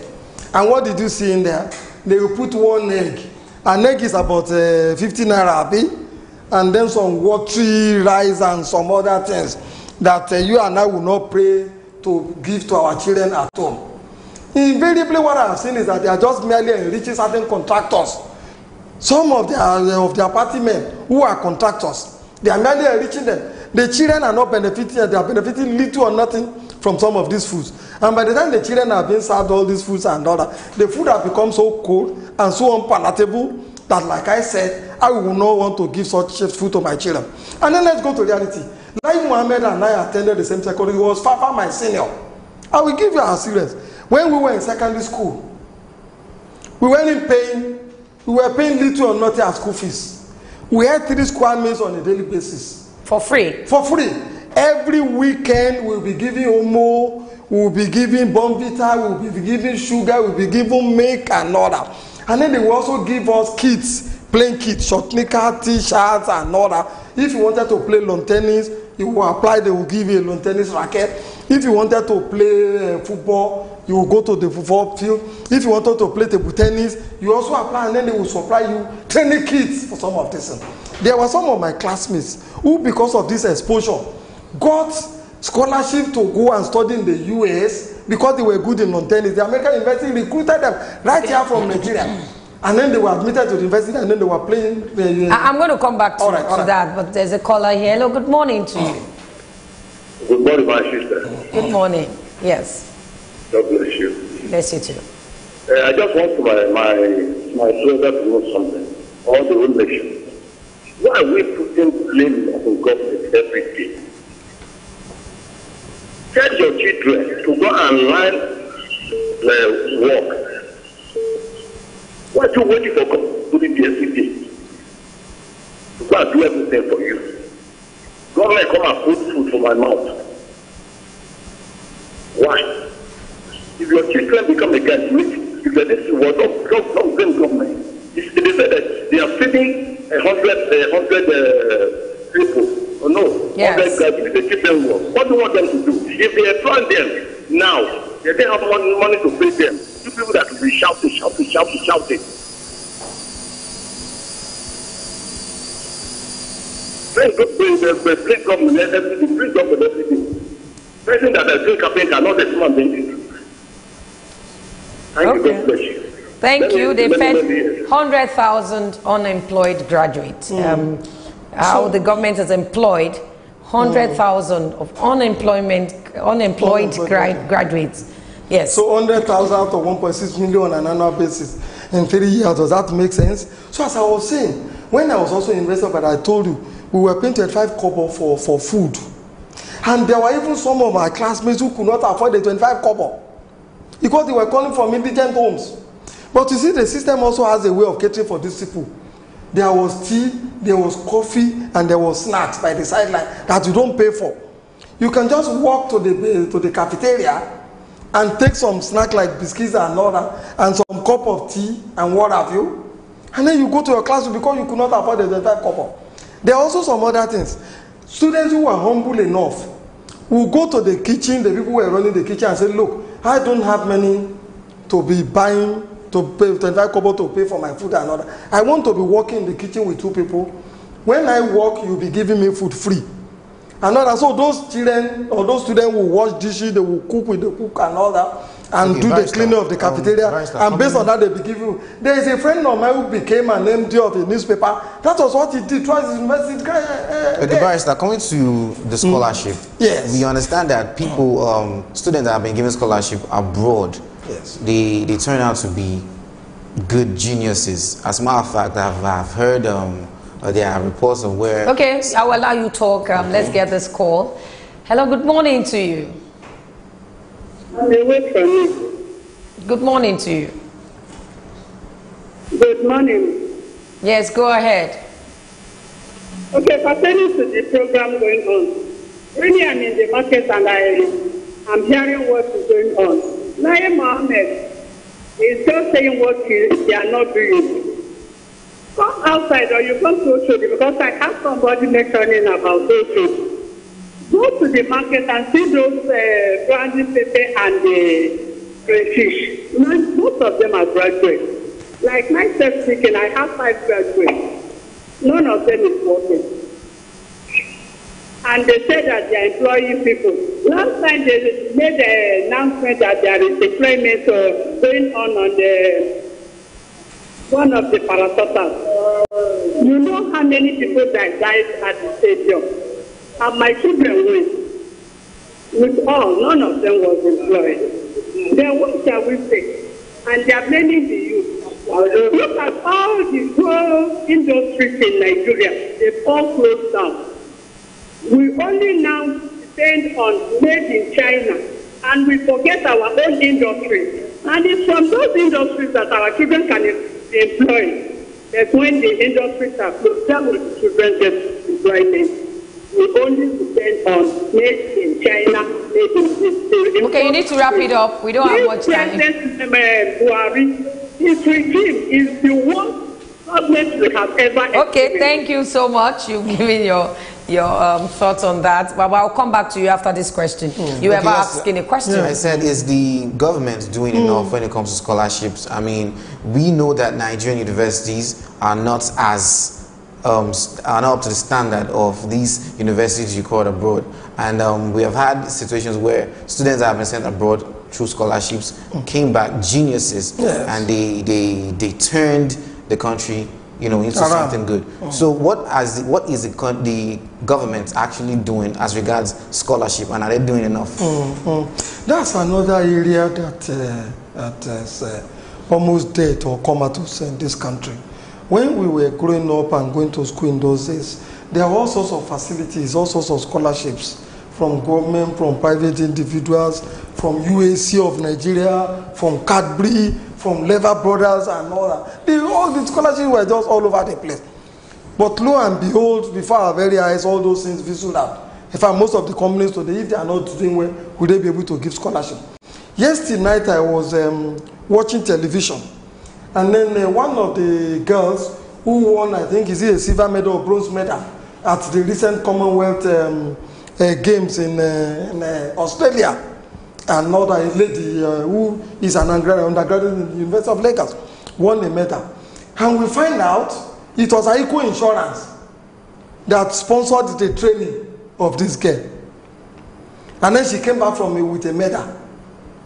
And what did you see in there? They will put one egg. An egg is about 50 naira, and then some watery rice and some other things that you and I will not pray to give to our children at home. Invariably, what I have seen is that they are just merely enriching certain contractors. Some of their party men who are contractors, they are merely enriching them. The children are not benefiting, they are benefiting little or nothing from some of these foods. And by the time the children are being served all these foods and all that, the food has become so cold and so unpalatable that, like I said, I will not want to give such food to my children. And then let's go to reality. Lai Mohammed and I attended the same secondary. He was far my senior. I will give you our serious. When we were in secondary school, we were paying little or nothing as school fees. We had 3 square meals on a daily basis. For free? For free. Every weekend we'll be giving Omo, we'll be giving Bonvita, we'll be giving sugar, we'll be giving milk and all that. And then they will also give us kits, playing kits, short knicker, t-shirts and all that. If you wanted to play lawn tennis, you will apply, they will give you a lawn tennis racket. If you wanted to play football, you will go to the football field. If you wanted to play table tennis, you also apply, and then they will supply you training kits for some of this. There were some of my classmates who, because of this exposure, got scholarship to go and study in the US because they were good in lawn tennis. The American university recruited them right here from Nigeria. And then they were admitted to the university, and then they were playing. I'm going to come back to that, but there's a caller here. Hello, good morning to you. Good morning, my sister. Good morning. Yes. God bless you. Bless you too. I just want my brother to know something. All the whole nation. Why are we putting blame on government every day? Tell your children to go and learn work. Why are you waiting for government to do it every day? To go and do everything for you. Go government come and put food for my mouth. Why? If your children become a guest, if this was not blame government. They said that they are feeding 100 people. Oh no, yes. 100 graduates, they keep them work. What do you want them to do? If they employ them now, they don't have money to pay them. You people that will be shouting. The state government, everything. Person that has been carpenter, not a small thing. Thank you, God bless you. Thank you. They fed 100,000 unemployed graduates. How the government has employed 100,000 of unemployed graduates. Yes. So 100,000 out of 1.6 million on an annual basis in 3 years. Does that make sense? So as I was saying, when I was also invested, but I told you, we were paying 25 kobo for food. And there were even some of my classmates who could not afford the 25 kobo because they were calling from indigent homes. But you see, the system also has a way of catering for these people. There was tea, there was coffee, and there was snacks by the sideline that you don't pay for. You can just walk to the cafeteria and take some snack like biscuits and all that, and some cup of tea and what have you. And then you go to your classroom because you could not afford the 25 kobo. There are also some other things. Students who are humble enough will go to the kitchen, the people who are running the kitchen, and say, look, I don't have money to be buying, to pay 25 kobo to pay for my food and all that. I want to be working in the kitchen with 2 people. When I work, you'll be giving me food free. And all that. So those children or those students will wash dishes, they will cook with the cook and all that, and do the cleaning of the cafeteria. And based on that, they be giving you. There is a friend of mine who became an MD of a newspaper. That was what he did. Twice his university. The barrister, coming to the scholarship, yes, we understand that people, students that have been given scholarship abroad, yes, they turn out to be good geniuses. As a matter of fact, I've heard there are reports of where... Okay, I will allow you to talk. Let's get this call. Hello, good morning to you. Good morning to you. Good morning. Yes, go ahead. Okay, pertaining to the program going on, really I'm in the market and I'm hearing what is going on. Naim Mohammed is just saying what they are not doing. Come outside or you come to Oshodi, because I have somebody mentioning about Oshodi. Go to the market and see those brandy pepe and the crayfish. Most of them are graduates. Like myself speaking, I have 5 graduates. None of them is working. And they say that they are employing people. Last time they made an announcement that there is deployment going on the one of the parastatals. You know how many people that died at the stadium? And my children went. With all, none of them was employed. Then what shall we say? And they are blaming the youth. Look at all the whole industries in Nigeria. They all closed down. We only now depend on made in China, and we forget our own industry. And it's from those industries that our children can employ. That's when the industries are closed down, with children get employment. We only depend on made in China, made in Okay, you need to wrap it up. We don't have much time. President Buhari, his regime is the worst government we have ever Okay, thank you so much. You've given your thoughts on that. But I'll come back to you after this question. You ever asking a question? I said, is the government doing enough when it comes to scholarships? I mean, we know that Nigerian universities are not as are not up to the standard of these universities you call abroad, and we have had situations where students that have been sent abroad through scholarships came back geniuses, and they turned the country, you know, into something good. So what is the government actually doing as regards scholarship, and are they doing enough? That's another area that is almost dead or comatose in this country. When we were growing up and going to school in those days, there were all sorts of facilities, all sorts of scholarships from government, from private individuals, from UAC of Nigeria, from Cadbury, from Lever Brothers and all that. All the scholarships were just all over the place. But lo and behold, before our very eyes, all those things fizzled out. In fact, most of the companies today, if they are not doing well, would they be able to give scholarship? Yesterday night, I was watching television. And then one of the girls who won, I think, is it a silver medal or bronze medal at the recent Commonwealth Games in Australia. Another lady who is an undergraduate in the University of Lagos won a medal. And we find out it was Aiko Insurance that sponsored the training of this girl. And then she came back from with a medal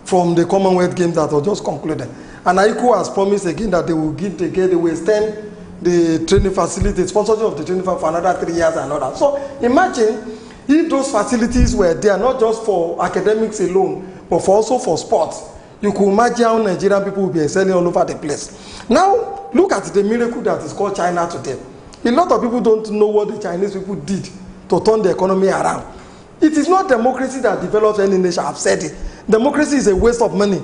from the Commonwealth Games that was just concluded. And Aiko has promised again that they will give the girl, they will extend the training facility, sponsorship of the training for another 3 years and all that. So imagine if those facilities were there, not just for academics alone, but also for sports. You could imagine how Nigerian people will be excelling all over the place. Now, look at the miracle that is called China today. A lot of people don't know what the Chinese people did to turn the economy around. It is not democracy that develops any nation. I've said it. Democracy is a waste of money.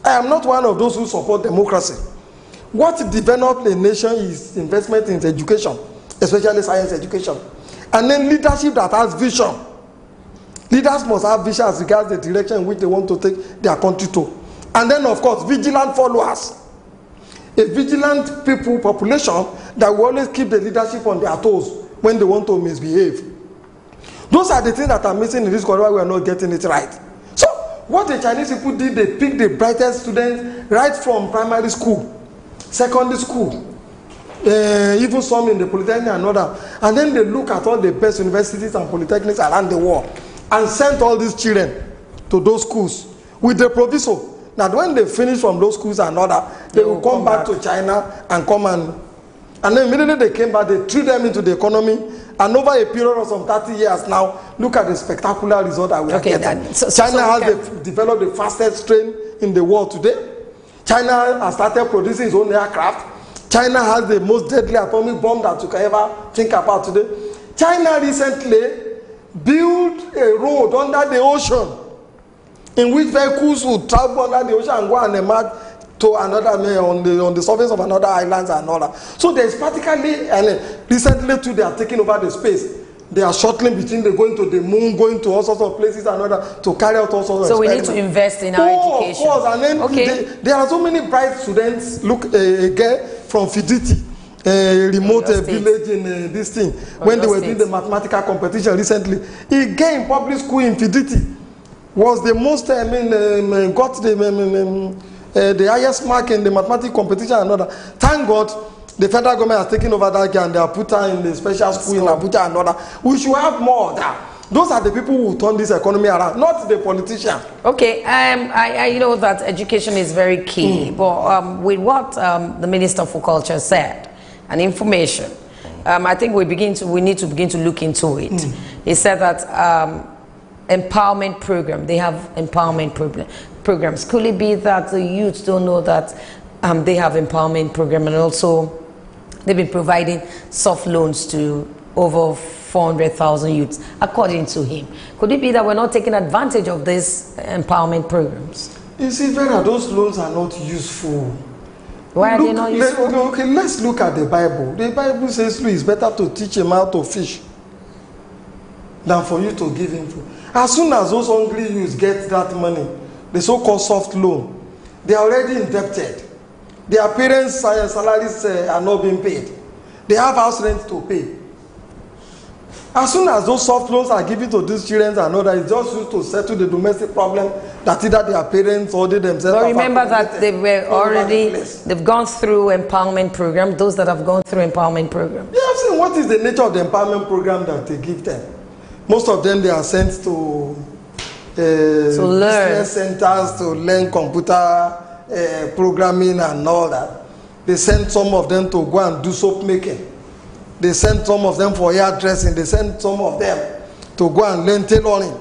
I am not one of those who support democracy. What develops a nation is investment in education, especially science education. And then leadership that has vision. Leaders must have vision as regards the direction in which they want to take their country to. And then, of course, vigilant followers. A vigilant population that will always keep the leadership on their toes when they want to misbehave. Those are the things that are missing in this country why we are not getting it right. So, what the Chinese people did, they picked the brightest students right from primary school, secondary school, even some in the polytechnic and other. And then they look at all the best universities and polytechnics around the world and sent all these children to those schools with the proviso that when they finish from those schools and other, they will come back to China and come and then immediately they came back, they threw them into the economy, and over a period of some 30 years now, look at the spectacular result that we are getting. China has developed the fastest train in the world today. China has started producing its own aircraft. China has the most deadly atomic bomb that you can ever think about today. China recently built a road under the ocean in which vehicles would travel under the ocean and go and emerge to another on the surface of another island and all that. So there is practically, and recently too, they are taking over the space. They are shuttling between the going to the moon, going to all sorts of places and other to carry out all sorts of experiments. So we need to invest in our education. Of course, and then there are so many bright students. Look, a girl from Fiditi, a remote village in this thing, when they were doing the mathematical competition recently, a girl in public school in Fiditi was the most, got the highest mark in the mathematics competition and other. Thank God the federal government has taken over that girl and they have put her in the special school in Abuja and other. We should have more of that. Those are the people who turn this economy around, not the politician. Okay, I know that education is very key, but with what the Minister for Culture said and information, I think we need to begin to look into it. He said that empowerment program, they have empowerment programs. Could it be that the youths don't know that they have empowerment program, and also they've been providing soft loans to over 400,000 youths, according to him? Could it be that we're not taking advantage of these empowerment programs? You see, Vera, those loans are not useful. Why are they not useful? Okay, let's look at the Bible. The Bible says it's better to teach him how to fish than for you to give him food. As soon as those hungry youths get that money, the so-called soft loan, they are already indebted. Their parents' salaries are not being paid. They have house rent to pay. As soon as those soft loans are given to these children and others, it's just used to settle the domestic problem that either their parents or they themselves. But remember that they were already, they've gone through empowerment program, those that have gone through empowerment program. Yeah, I've seen what is the nature of the empowerment program that they give them. Most of them, they are sent to business centers to learn computer programming and all that. They send some of them to go and do soap making. They send some of them for hairdressing. They send some of them to go and learn tailoring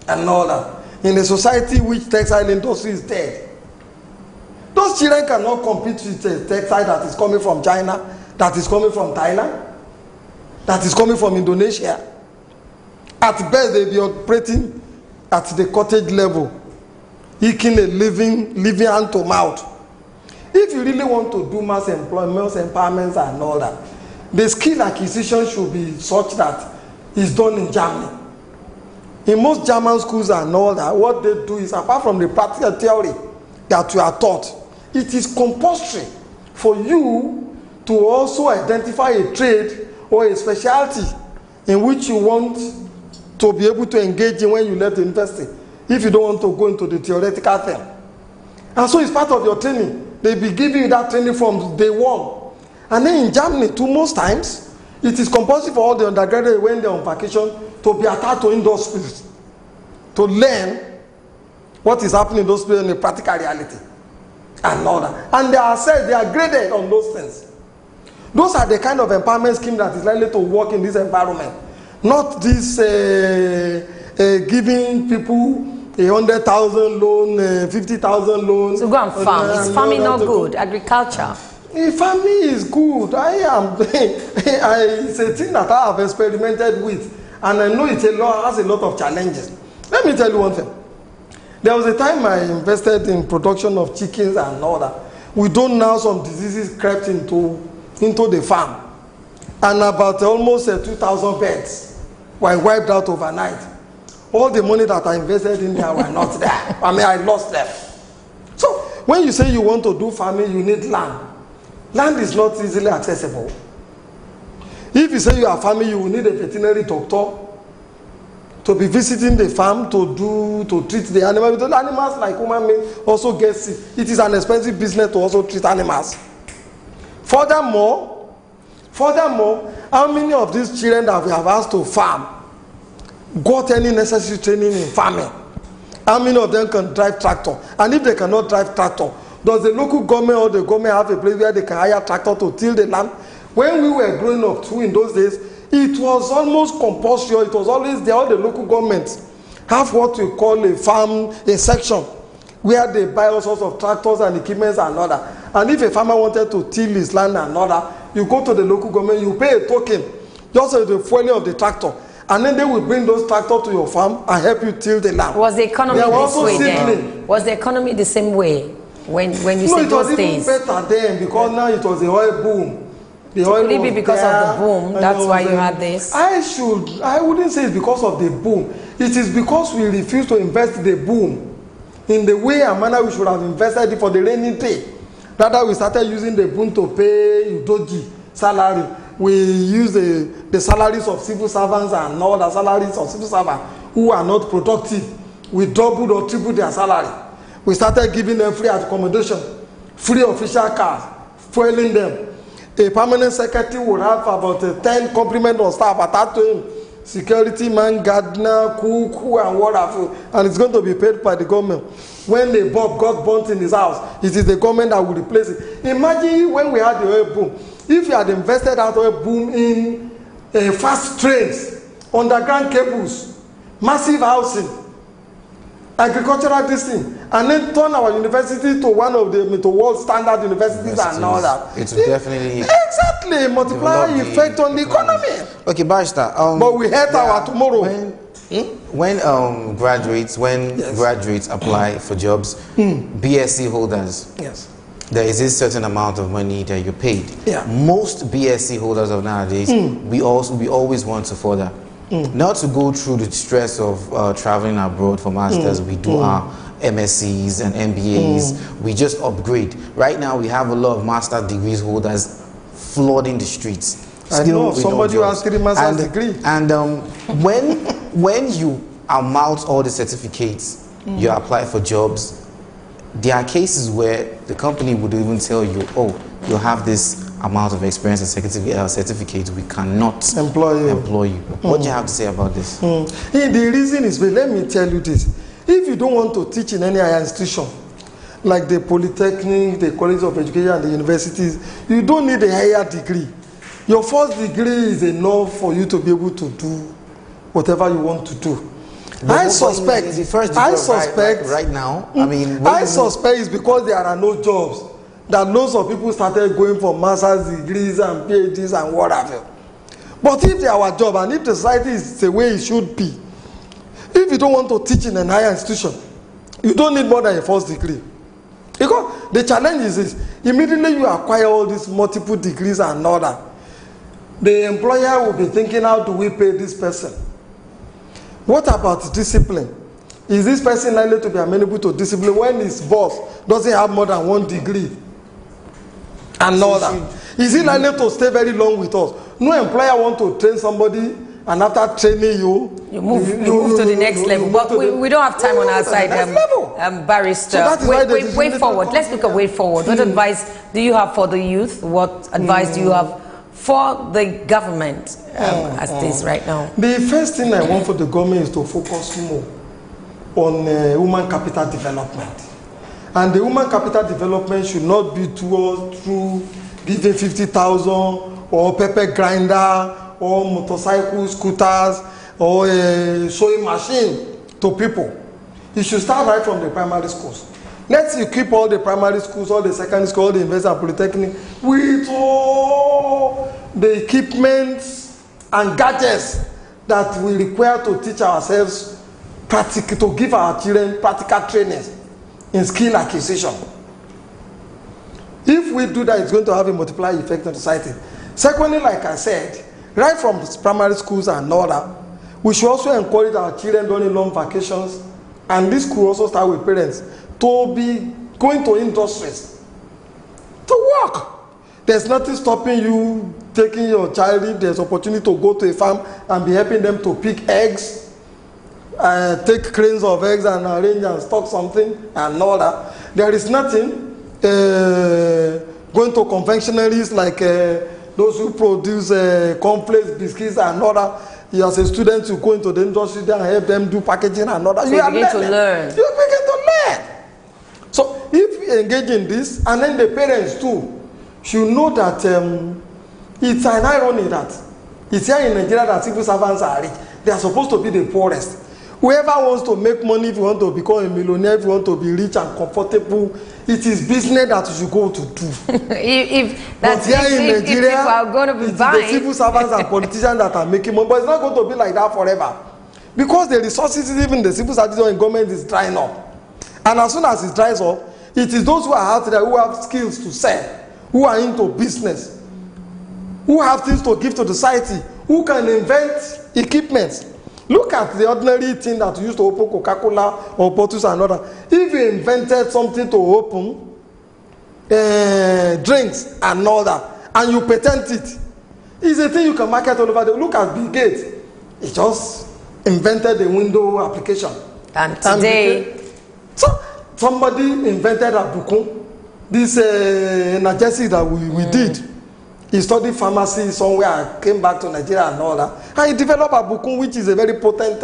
and all that. In a society which textile industry is dead, those children cannot compete with a textile that is coming from China, that is coming from Thailand, that is coming from Indonesia. At best, they'll be operating at the cottage level, eking a living hand to mouth. If you really want to do mass employment, mass empowerment and all that, the skill acquisition should be such that it's done in Germany. In most German schools and all that, what they do is, apart from the practical theory that you are taught, it is compulsory for you to also identify a trade or a specialty in which you want to be able to engage in when you left the university, if you don't want to go into the theoretical thing. And so it's part of your training. They be giving you that training from day one. And then in Germany, too, most times, it is compulsory for all the undergraduates when they're on vacation to be attached to industries, to learn what is happening in those places in the practical reality and all that. And they are said, they are graded on those things. Those are the kind of empowerment scheme that is likely to work in this environment. Not this giving people 100,000 loan, 50,000 loans. So go and farm. Is farming not good? Agriculture? Farming is good. It's a thing that I have experimented with, and I know it has a lot of challenges. Let me tell you one thing. There was a time I invested in production of chickens and all that. We don't know some diseases crept into the farm, and about almost 2,000 birds were wiped out overnight. All the money that I invested in there were not there. I mean, I lost them. So when you say you want to do farming, you need land. Land is not easily accessible. If you say you are farming, you will need a veterinary doctor to be visiting the farm to treat the animals. Because animals, like human beings, also get sick. It is an expensive business to also treat animals. Furthermore, how many of these children that we have asked to farm got any necessary training in farming? How many of them can drive tractor? And if they cannot drive tractor, does the local government or the government have a place where they can hire tractor to till the land? When we were growing up too in those days, it was almost compulsory. It was always there. All the local governments have what we call a farm, a section, where they buy all sorts of tractors and equipments and all that. And if a farmer wanted to till his land and all that, you go to the local government, you pay a token, just as the fueling of the tractor. And then they will bring those tractors to your farm and help you till the land. Was the economy this way then? Was the economy the same way when you said those days? No, it was even better then, because now it was the oil boom. Could it be because of the boom? That's why you had this? I wouldn't say it's because of the boom. It is because we refuse to invest the boom in the way and manner we should have invested it for the rainy day. Rather, we started using the boom to pay Udoji salary. We use the salaries of civil servants and all the salaries of civil servants who are not productive. We doubled or tripled their salary. We started giving them free accommodation, free official cars, fueling them. A permanent secretary would have about 10 complement of staff attached to him. Security man, gardener, cook, and whatever. And it's going to be paid by the government. When the bulb got burnt in his house, it is the government that will replace it. Imagine when we had the oil boom. If you had invested that oil boom in fast trains, underground cables, massive housing, agricultural thing, and then turn our university to one of the world standard universities and all that. It will definitely exactly multiply effect on the economy. Okay, Barrister. But we hate our tomorrow. When graduates apply for jobs, BSc holders, yes, there is this certain amount of money that you're paid. Yeah. Most BSc holders of nowadays, we always want to further. Not to go through the stress of traveling abroad for masters. We do our MScs and MBAs. We just upgrade. Right now, we have a lot of master degrees holders flooding the streets. I know somebody who has 3 master's degree. And when you amount all the certificates, you apply for jobs, there are cases where the company would even tell you, oh, you have this amount of experience and certificate, we cannot employ you. What do you have to say about this? The reason is, let me tell you this. If you don't want to teach in any higher institution, like the Polytechnic, the College of Education, and the universities, you don't need a higher degree. Your first degree is enough for you to be able to do whatever you want to do. I suspect right now, I mean, I suspect it's because there are no jobs that lots of people started going for master's degrees and PhDs and whatever. But if there were jobs and if the society is the way it should be, if you don't want to teach in a higher institution, you don't need more than a first degree. Because the challenge is this: immediately you acquire all these multiple degrees and all that, the employer will be thinking, how do we pay this person? What about discipline? Is this person likely to be amenable to discipline when his boss doesn't have more than 1 degree? And all that. Is he likely to stay very long with us? No employer wants to train somebody, and after training you move to the next level. But we don't have time on our side, Barrister. So way forward. Let's look at way forward. What advice do you have for the youth? What advice do you have for the government as this right now? The first thing I want for the government is to focus more on human capital development. And the human capital development should not be through giving 50,000 or pepper grinder or motorcycle scooters or a sewing machine to people. It should start right from the primary schools. Let's equip all the primary schools, all the secondary schools, all the university and polytechnic with all the equipment and gadgets that we require to teach ourselves to give our children practical training in skill acquisition. If we do that, it's going to have a multiplier effect on society. Secondly, like I said, right from primary schools and all that, we should also encourage our children during long vacations, and this could also start with parents, to be going to industries to work. There's nothing stopping you taking your child if there's opportunity to go to a farm and be helping them to pick eggs, take cranes of eggs and arrange and stock something and all that. There is nothing going to conventionaries like those who produce cornflakes, biscuits and all that. You as a student, you go into the industry and help them do packaging and all that. So you begin to learn. You begin to learn. So if you engage in this, and then the parents too should know that it's an irony that it's here in Nigeria that civil servants are rich. They are supposed to be the poorest. Whoever wants to make money, if you want to become a millionaire, if you want to be rich and comfortable, it is business that you should go to do. if people are going to be buying, the civil servants and politicians that are making money, but it's not going to be like that forever, because the resources, even the civil service and government, is drying up. And as soon as it dries up, it is those who are out there who have skills to sell, who are into business, who have things to give to the society, who can invent equipment. Look at the ordinary thing that used to open Coca-Cola or bottles and other. If you invented something to open drinks and all that, and you patent it, it's a thing you can market all over the. Look at Bill Gates. He just invented the window application. And today, so somebody invented a book, this analgesic that we did. He studied pharmacy somewhere, came back to Nigeria and all that. And he developed a book which is a very potent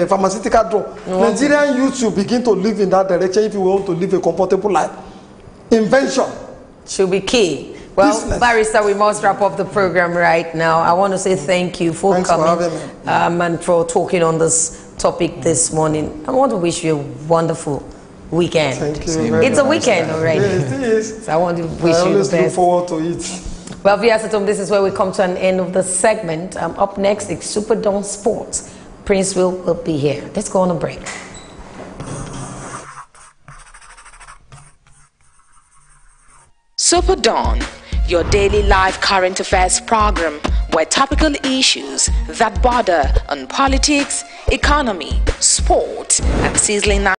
pharmaceutical drug. Nigerian youth should begin to live in that direction if you want to live a comfortable life. Invention should be key. Well, business. Barrister, we must wrap up the program right now. I want to say thank you for coming and for talking on this topic this morning. I want to wish you a wonderful weekend. Thank you. It's a weekend already. Yes, it is. So I want to wish you the best. I always look forward to it. Well, viewers at home, this is where we come to an end of the segment. Up next, it's SuperDawn Sports. Prince will be here. Let's go on a break. SuperDawn, your daily live current affairs program where topical issues that border on politics, economy, sport, and sizzling